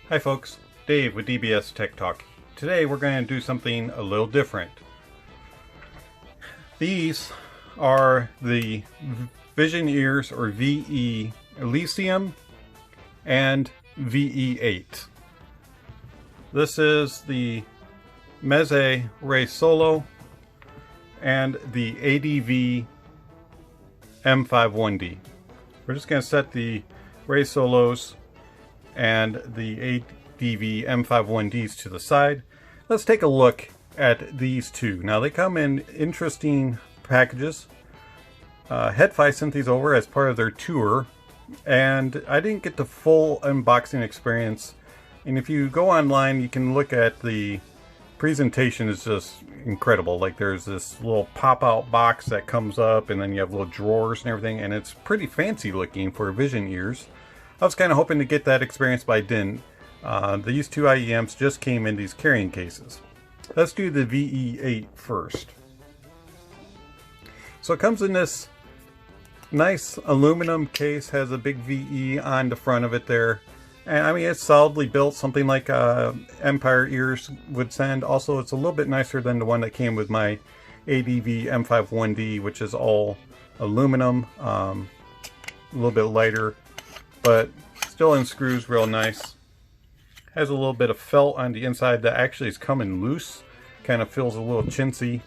Hi folks, Dave with dbstechtalk. Today we're going to do something a little different. These are the Vision Ears, or VE Elysium and VE8. This is the Meze Ray Solo and the ADV M51D. We're just going to set the Ray Solos and the ADV M51Ds to the side. Let's take a look at these two. Now they come in interesting packages. Head-Fi sent these over as part of their tour, and I didn't get the full unboxing experience. And if you go online, you can look at the presentation. Is just incredible. Like, there's this little pop-out box that comes up, and then you have little drawers and everything, and it's pretty fancy looking for Vision Ears. I was kind of hoping to get that experience, but I didn't. These two IEMs just came in these carrying cases. Let's do the VE8 first. So it comes in this nice aluminum case, has a big VE on the front of it there. And I mean, it's solidly built, something like Empire Ears would send. Also, it's a little bit nicer than the one that came with my ADV M51D, which is all aluminum, a little bit lighter, but still in screws real nice. Has a little bit of felt on the inside that actually is coming loose. Kind of feels a little chintzy.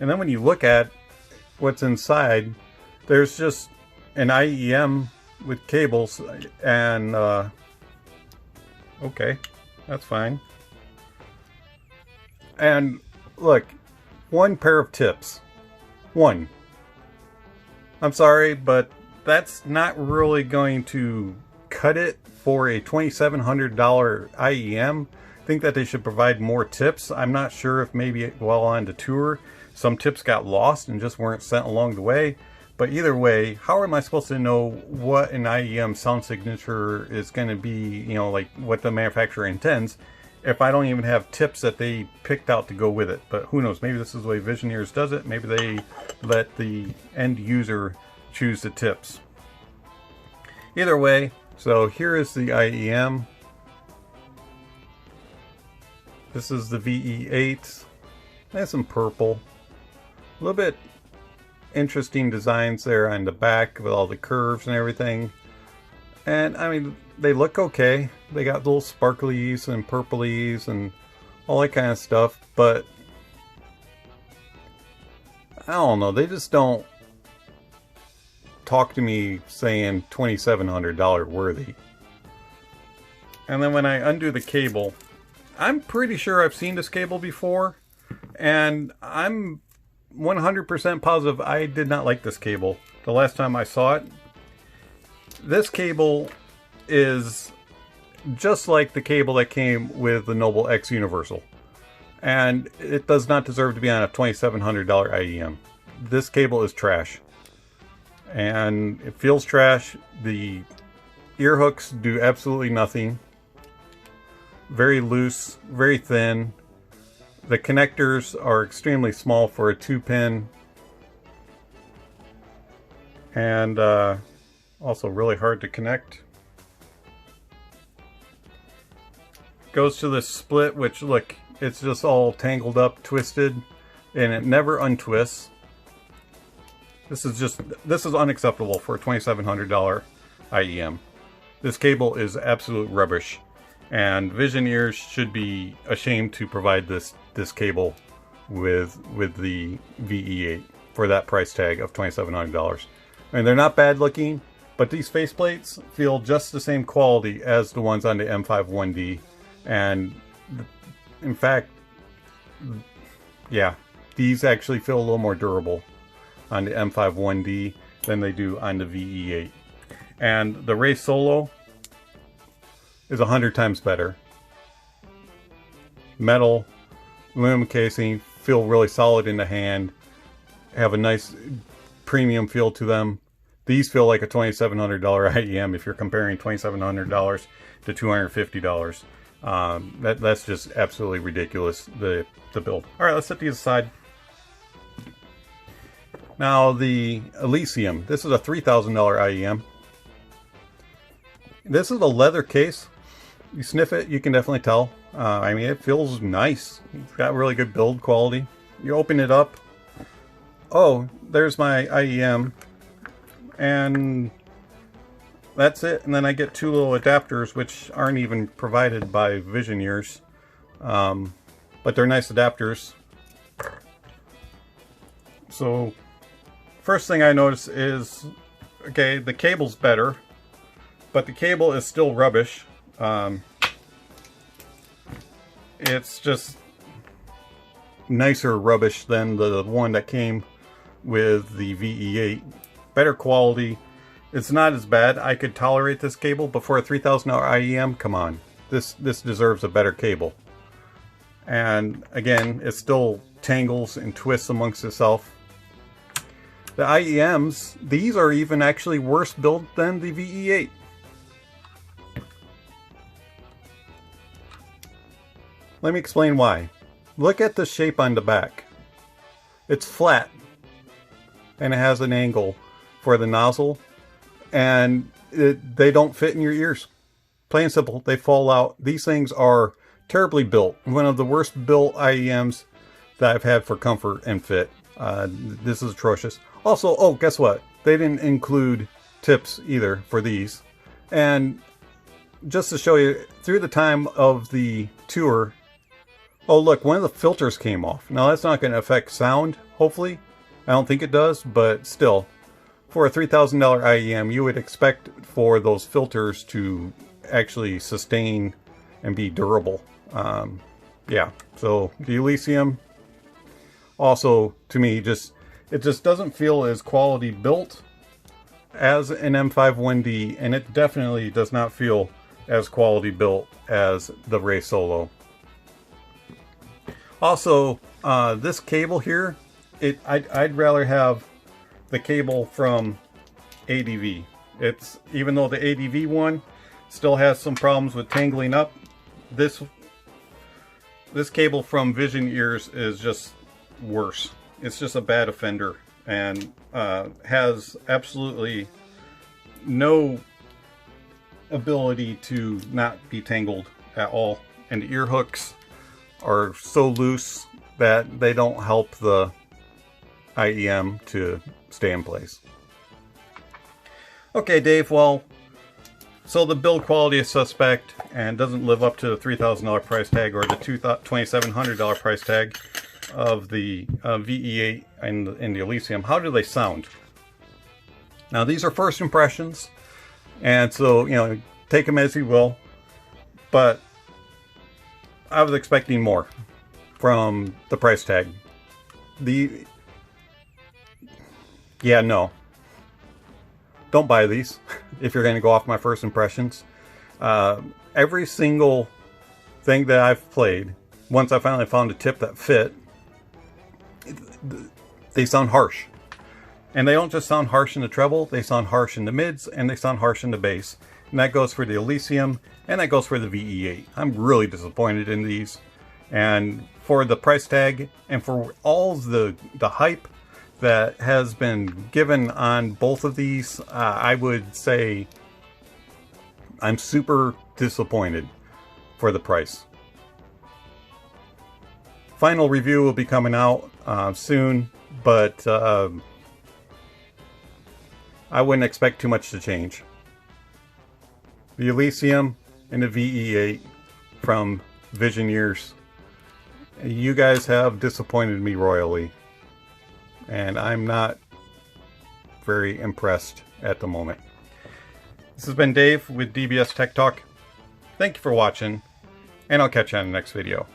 And then when you look at what's inside, there's just an IEM with cables and okay, that's fine. And look, one pair of tips. One. I'm sorry, but that's not really going to cut it for a $2,700 IEM. I think that they should provide more tips. I'm not sure if maybe while on the tour some tips got lost and just weren't sent along the way. But either way, how am I supposed to know what an IEM sound signature is going to be, you know, like what the manufacturer intends, if I don't even have tips that they picked out to go with it? But who knows, maybe this is the way Vision Ears does it. Maybe they let the end user choose the tips. Either way, so here is the IEM. This is the VE8. Nice and purple. A little bit interesting designs there on the back with all the curves and everything. And I mean, they look okay. They got little sparklies and purplies and all that kind of stuff, but I don't know, they just don't talk to me saying $2,700 worthy. And then when I undo the cable, I'm pretty sure I've seen this cable before, and I'm 100% positive I did not like this cable the last time I saw it. This cable is just like the cable that came with the Noble X Universal, and it does not deserve to be on a $2,700 IEM. This cable is trash, and it feels trash. The ear hooks do absolutely nothing. Very loose, very thin. The connectors are extremely small for a 2-pin, and also really hard to connect. Goes to this split, which, look, it's just all tangled up, twisted, and it never untwists. This is unacceptable for a $2,700 IEM. This cable is absolute rubbish, and Vision Ears should be ashamed to provide this cable with the VE8 for that price tag of $2,700. I mean, they're not bad looking, but these faceplates feel just the same quality as the ones on the M51D, and in fact, yeah, these actually feel a little more durable on the M51D than they do on the VE8. And the Ray Solo is 100 times better. Metal, aluminum casing, feel really solid in the hand, have a nice premium feel to them. These feel like a $2,700 IEM if you're comparing $2,700 to $250. That's just absolutely ridiculous, the build. All right, let's set these aside. Now the Elysium, this is a $3,000 IEM. This is a leather case. You sniff it, you can definitely tell. I mean, it feels nice. It's got really good build quality. You open it up. Oh, there's my IEM. And that's it. And then I get two little adapters, which aren't even provided by Vision Ears. But they're nice adapters. So, first thing I notice is, okay, the cable's better, but the cable is still rubbish. It's just nicer rubbish than the one that came with the VE8. Better quality. It's not as bad. I could tolerate this cable, but for a $3,000 IEM, come on. This deserves a better cable. And again, it still tangles and twists amongst itself. The IEMs, these are even actually worse built than the VE8. Let me explain why. Look at the shape on the back. It's flat. And it has an angle for the nozzle. And they don't fit in your ears. Plain and simple, they fall out. These things are terribly built. One of the worst built IEMs that I've had for comfort and fit. This is atrocious. Also, oh, guess what? They didn't include tips either for these. And just to show you, through the time of the tour, oh look, one of the filters came off. Now that's not going to affect sound, hopefully. I don't think it does, but still. For a $3,000 IEM, you would expect for those filters to actually sustain and be durable. Yeah, so the Elysium also, to me, it just doesn't feel as quality built as an M51D, and it definitely does not feel as quality built as the Ray Solo. Also, this cable here, I'd rather have the cable from ADV. It's, even though the ADV one still has some problems with tangling up, this cable from Vision Ears is just worse. It's just a bad offender and has absolutely no ability to not be tangled at all. And the ear hooks are so loose that they don't help the IEM to stay in place. Okay, Dave, well, so the build quality is suspect and doesn't live up to the $3,000 price tag or the $2,700 price tag of the VE8 and the Elysium. How do they sound? Now, these are first impressions, and so, you know, take them as you will, but I was expecting more from the price tag. Yeah, no. Don't buy these if you're going to go off my first impressions. Every single thing that I've played, once I finally found a tip that fit, they sound harsh. And they don't just sound harsh in the treble, they sound harsh in the mids, and they sound harsh in the bass. And that goes for the Elysium, and that goes for the VE8. I'm really disappointed in these. And for the price tag, and for all the hype that has been given on both of these, I would say I'm super disappointed for the price. Final review will be coming out soon, but I wouldn't expect too much to change. The Elysium and the VE8 from Vision Ears, you guys have disappointed me royally. And I'm not very impressed at the moment. This has been Dave with DBS Tech Talk. Thank you for watching, and I'll catch you on the next video.